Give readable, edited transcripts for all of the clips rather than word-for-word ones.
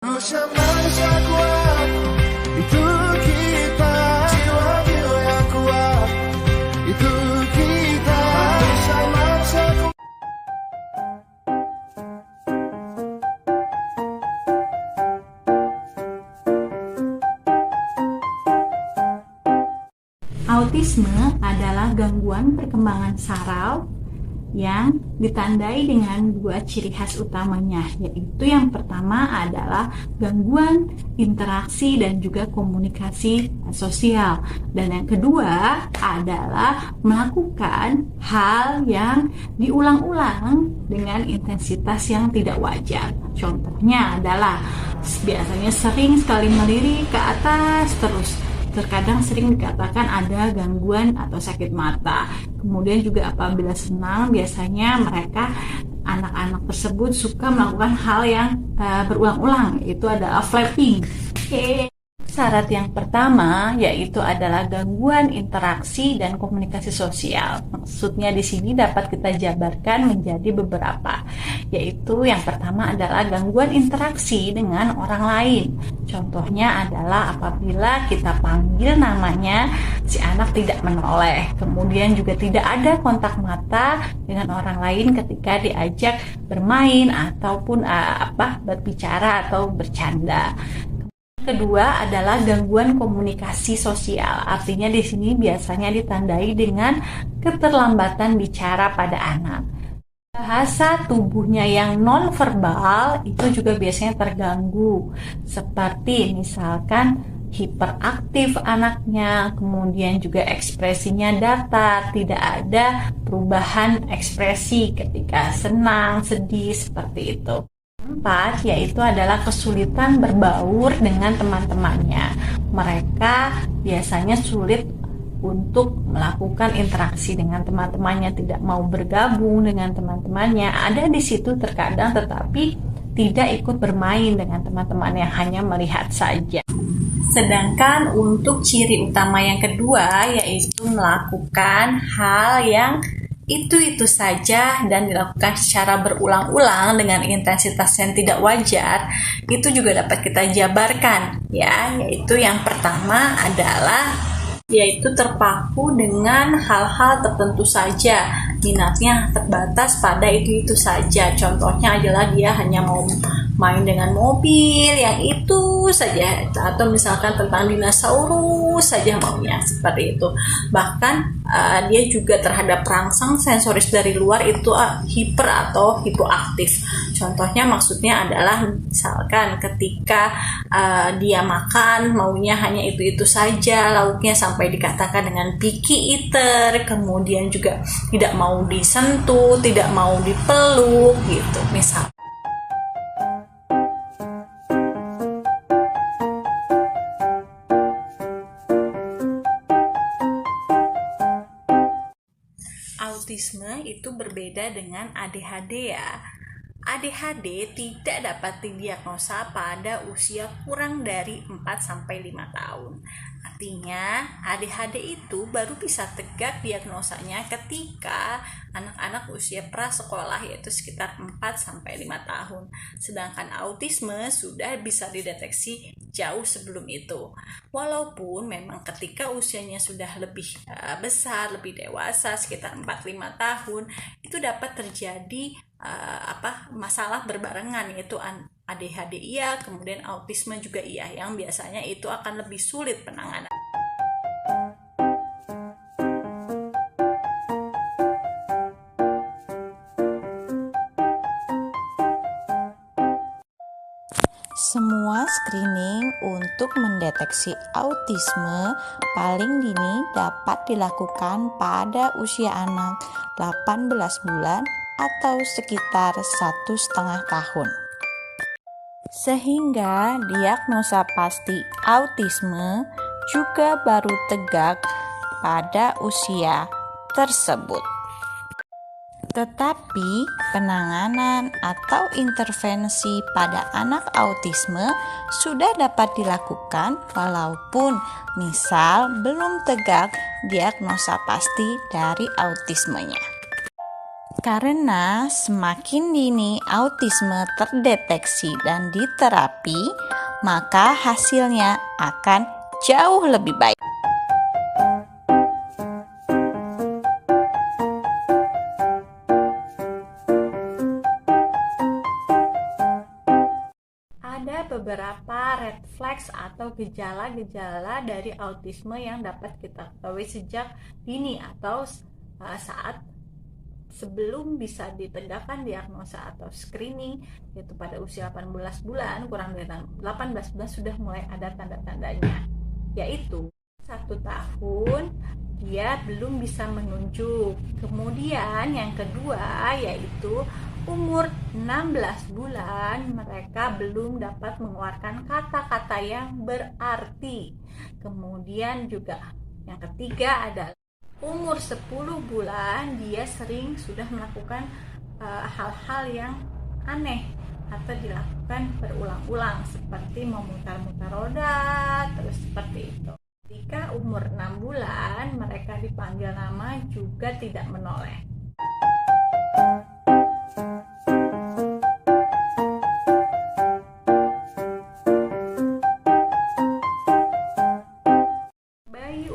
Manusia manusia kuat, itu kita. Jiwa-jiwa yang kuat, itu kita. Manusia manusia kuat. Autisme adalah gangguan perkembangan saraf yang ditandai dengan dua ciri khas utamanya, yaitu yang pertama adalah gangguan interaksi dan juga komunikasi sosial, dan yang kedua adalah melakukan hal yang diulang-ulang dengan intensitas yang tidak wajar. Contohnya adalah biasanya sering sekali melirik ke atas terus. Terkadang sering dikatakan ada gangguan atau sakit mata. Kemudian juga apabila senang, biasanya mereka anak-anak tersebut suka melakukan hal yang berulang-ulang, yaitu adalah flapping. Syarat yang pertama yaitu adalah gangguan interaksi dan komunikasi sosial. Maksudnya di sini dapat kita jabarkan menjadi beberapa, yaitu yang pertama adalah gangguan interaksi dengan orang lain. Contohnya adalah apabila kita panggil namanya, si anak tidak menoleh. Kemudian juga tidak ada kontak mata dengan orang lain ketika diajak bermain ataupun berbicara atau bercanda. Kedua adalah gangguan komunikasi sosial. Artinya di sini biasanya ditandai dengan keterlambatan bicara pada anak. Bahasa tubuhnya yang nonverbal itu juga biasanya terganggu. Seperti misalkan hiperaktif anaknya, kemudian juga ekspresinya datar, tidak ada perubahan ekspresi ketika senang, sedih, seperti itu. Keempat, yaitu adalah kesulitan berbaur dengan teman-temannya. Mereka biasanya sulit untuk melakukan interaksi dengan teman-temannya, tidak mau bergabung dengan teman-temannya. Ada di situ terkadang, tetapi tidak ikut bermain dengan teman-temannya, hanya melihat saja. Sedangkan untuk ciri utama yang kedua, yaitu melakukan hal yang itu saja dan dilakukan secara berulang-ulang dengan intensitas yang tidak wajar, itu juga dapat kita jabarkan, ya, yaitu yang pertama adalah yaitu terpaku dengan hal-hal tertentu saja, minatnya terbatas pada itu saja. Contohnya adalah dia hanya mau main dengan mobil yang itu saja, atau misalkan tentang dinosaurus saja maunya, seperti itu. Bahkan dia juga terhadap perangsang sensoris dari luar itu hiper atau hipoaktif. Contohnya maksudnya adalah misalkan ketika dia makan maunya hanya itu saja, lauknya sampai dikatakan dengan picky eater, kemudian juga tidak mau disentuh, tidak mau dipeluk gitu misal. Autisme itu berbeda dengan ADHD ya. ADHD tidak dapat didiagnosa pada usia kurang dari 4-5 tahun. Artinya ADHD itu baru bisa tegak diagnosanya ketika anak-anak usia prasekolah, yaitu sekitar 4-5 tahun. Sedangkan autisme sudah bisa dideteksi jauh sebelum itu. Walaupun memang ketika usianya sudah lebih besar, lebih dewasa, sekitar 4-5 tahun, itu dapat terjadi masalah berbarengan, yaitu ADHD iya, kemudian autisme juga iya, yang biasanya itu akan lebih sulit penanganan. Semua screening untuk mendeteksi autisme paling dini dapat dilakukan pada usia anak 18 bulan atau sekitar 1,5 tahun. Sehingga diagnosa pasti autisme juga baru tegak pada usia tersebut. Tetapi penanganan atau intervensi pada anak autisme sudah dapat dilakukan walaupun misal belum tegak diagnosa pasti dari autismenya. Karena semakin dini autisme terdeteksi dan diterapi, maka hasilnya akan jauh lebih baik. Ada beberapa red flags atau gejala-gejala dari autisme yang dapat kita ketahui sejak dini atau saat sebelum bisa ditegakkan diagnosa atau screening, yaitu pada usia 18 bulan, kurang dari 18 bulan sudah mulai ada tanda-tandanya, yaitu 1 tahun dia belum bisa menunjuk. Kemudian yang kedua yaitu umur 16 bulan mereka belum dapat mengeluarkan kata-kata yang berarti. Kemudian juga yang ketiga adalah umur 10 bulan dia sering sudah melakukan hal-hal yang aneh atau dilakukan berulang-ulang seperti memutar-mutar roda, terus seperti itu. Ketika umur 6 bulan mereka dipanggil nama juga tidak menoleh.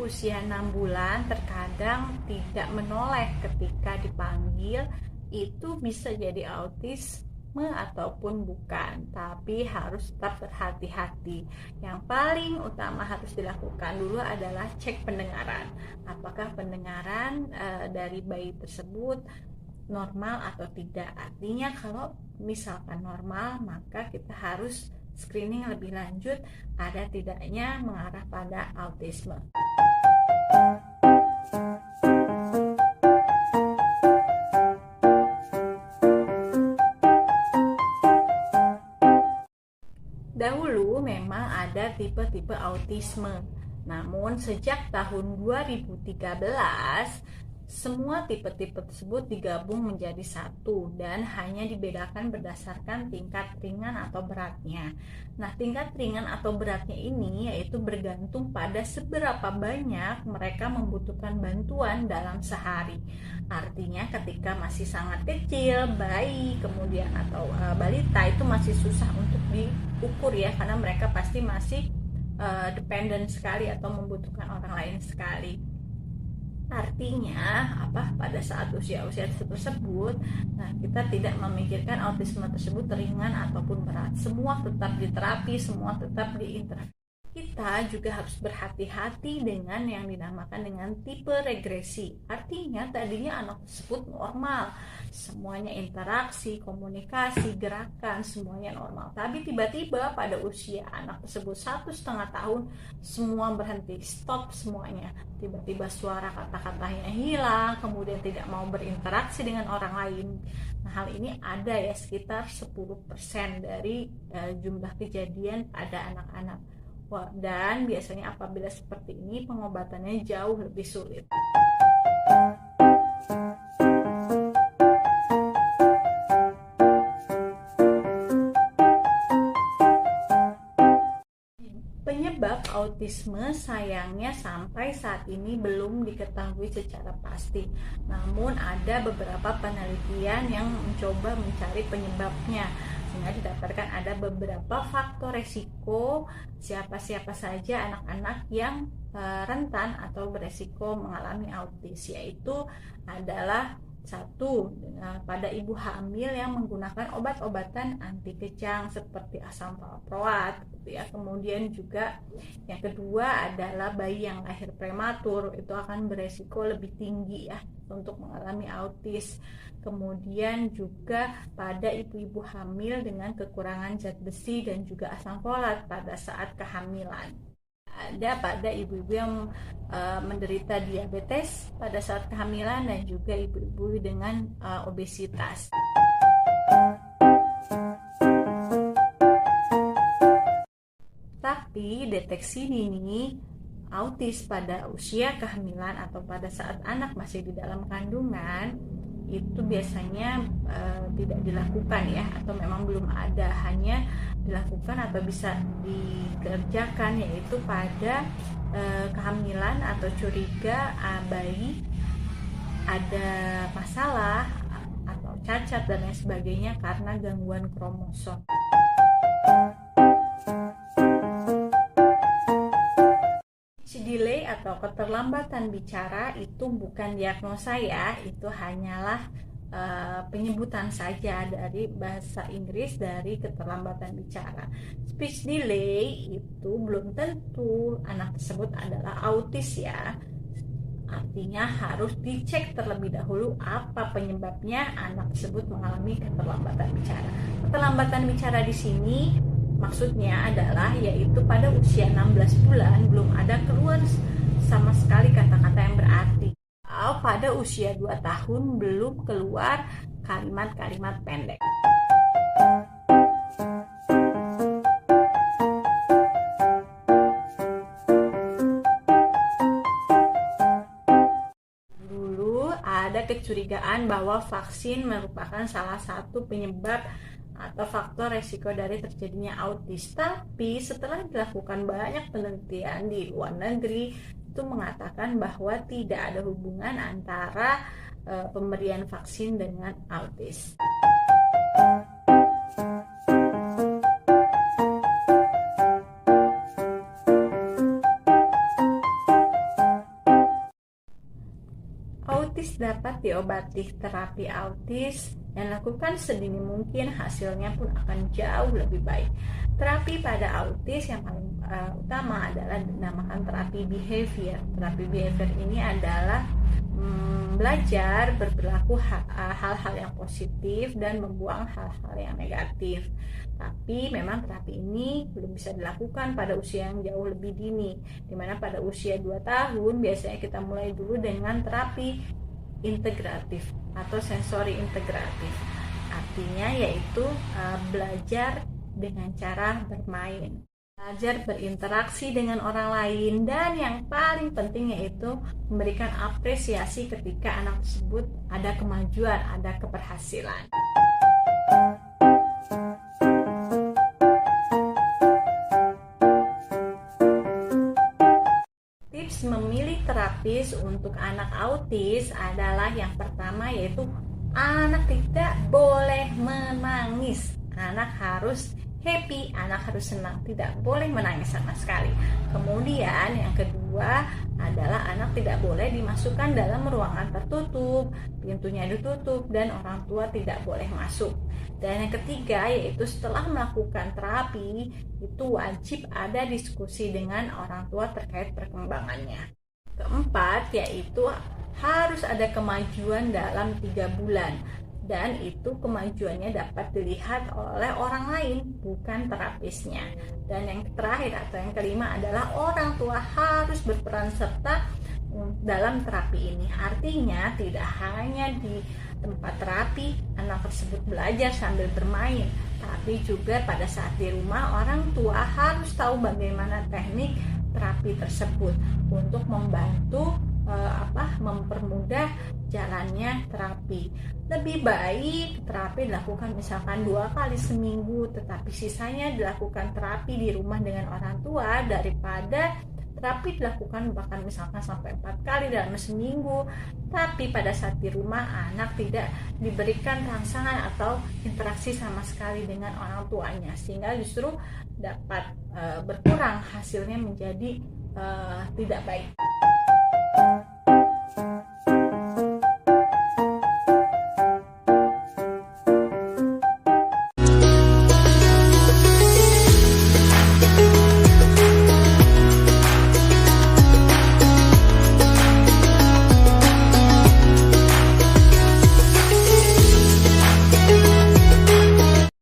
Usia 6 bulan terkadang tidak menoleh ketika dipanggil, itu bisa jadi autisme ataupun bukan, tapi harus tetap berhati-hati. Yang paling utama harus dilakukan dulu adalah cek pendengaran. Apakah pendengaran dari bayi tersebut normal atau tidak. Artinya kalau misalkan normal, maka kita harus screening lebih lanjut ada tidaknya mengarah pada autisme. Dahulu memang ada tipe-tipe autisme, namun sejak tahun 2013 semua tipe-tipe tersebut digabung menjadi satu dan hanya dibedakan berdasarkan tingkat ringan atau beratnya. Nah, tingkat ringan atau beratnya ini yaitu bergantung pada seberapa banyak mereka membutuhkan bantuan dalam sehari. Artinya ketika masih sangat kecil, bayi, kemudian atau balita itu masih susah untuk diukur ya, karena mereka pasti masih dependent sekali atau membutuhkan orang lain sekali. Artinya pada saat usia-usia tersebut, nah kita tidak memikirkan autisme tersebut ringan ataupun berat. Semua tetap diterapi, semua tetap diintervensi. Kita juga harus berhati-hati dengan yang dinamakan dengan tipe regresi. Artinya tadinya anak tersebut normal, semuanya interaksi, komunikasi, gerakan, semuanya normal. Tapi tiba-tiba pada usia anak tersebut 1,5 tahun, semua berhenti, stop semuanya. Tiba-tiba suara kata-katanya hilang, kemudian tidak mau berinteraksi dengan orang lain. Nah, hal ini ada ya sekitar 10% dari jumlah kejadian pada anak-anak. Dan biasanya apabila seperti ini pengobatannya jauh lebih sulit. Penyebab autisme sayangnya sampai saat ini belum diketahui secara pasti. Namun ada beberapa penelitian yang mencoba mencari penyebabnya. Sehingga didapatkan ada beberapa faktor resiko siapa-siapa saja anak-anak yang rentan atau beresiko mengalami autis, yaitu adalah 1, pada ibu hamil yang menggunakan obat-obatan anti kejang seperti asam valproat gitu ya. Kemudian juga yang kedua adalah bayi yang lahir prematur, itu akan beresiko lebih tinggi ya untuk mengalami autis. Kemudian juga pada ibu-ibu hamil dengan kekurangan zat besi dan juga asam folat pada saat kehamilan. Ada pada ibu-ibu yang menderita diabetes pada saat kehamilan dan juga ibu-ibu dengan obesitas. Tapi deteksi dini autis pada usia kehamilan atau pada saat anak masih di dalam kandungan itu biasanya tidak dilakukan ya, atau memang belum ada, hanya dilakukan atau bisa dikerjakan yaitu pada kehamilan atau curiga bayi ada masalah cacat dan lain sebagainya karena gangguan kromosom. Delay atau keterlambatan bicara itu bukan diagnosa ya, itu hanyalah penyebutan saja dari bahasa Inggris dari keterlambatan bicara. Speech delay itu belum tentu anak tersebut adalah autis ya. Artinya harus dicek terlebih dahulu apa penyebabnya anak tersebut mengalami keterlambatan bicara. Keterlambatan bicara di sini maksudnya adalah yaitu pada usia 16 bulan belum ada keluar sama sekali kata-kata yang berarti, atau pada usia 2 tahun belum keluar kalimat-kalimat pendek. Dulu ada kecurigaan bahwa vaksin merupakan salah satu penyebab atau faktor resiko dari terjadinya autis, tapi setelah dilakukan banyak penelitian di luar negeri itu mengatakan bahwa tidak ada hubungan antara pemberian vaksin dengan autis. Autis dapat diobati. Terapi autis yang lakukan sedini mungkin hasilnya pun akan jauh lebih baik. Terapi pada autis yang paling utama adalah dinamakan terapi behavior. Terapi behavior ini adalah belajar berperilaku hal-hal yang positif dan membuang hal-hal yang negatif. Tapi memang terapi ini belum bisa dilakukan pada usia yang jauh lebih dini, dimana pada usia 2 tahun biasanya kita mulai dulu dengan terapi integratif atau sensori integratif. Artinya yaitu belajar dengan cara bermain, belajar berinteraksi dengan orang lain, dan yang paling penting yaitu memberikan apresiasi ketika anak tersebut ada kemajuan, ada keberhasilan. Tips memilih terapis untuk anak autis adalah yang pertama yaitu anak tidak boleh menangis. Anak harus happy, anak harus senang, tidak boleh menangis sama sekali. Kemudian yang kedua adalah anak tidak boleh dimasukkan dalam ruangan tertutup, pintunya ditutup dan orang tua tidak boleh masuk. Dan yang ketiga yaitu setelah melakukan terapi itu wajib ada diskusi dengan orang tua terkait perkembangannya. Keempat yaitu harus ada kemajuan dalam 3 bulan. Dan itu kemajuannya dapat dilihat oleh orang lain, bukan terapisnya. Dan yang terakhir atau yang kelima adalah orang tua harus berperan serta dalam terapi ini. Artinya tidak hanya di tempat terapi anak tersebut belajar sambil bermain, tapi juga pada saat di rumah orang tua harus tahu bagaimana teknik terapi tersebut untuk membantu mempermudah jalannya terapi. Lebih baik terapi dilakukan misalkan 2 kali seminggu, tetapi sisanya dilakukan terapi di rumah dengan orang tua daripada terapi dilakukan bahkan misalkan sampai 4 kali dalam seminggu, tapi pada saat di rumah anak tidak diberikan rangsangan atau interaksi sama sekali dengan orang tuanya, sehingga justru dapat berkurang hasilnya menjadi tidak baik.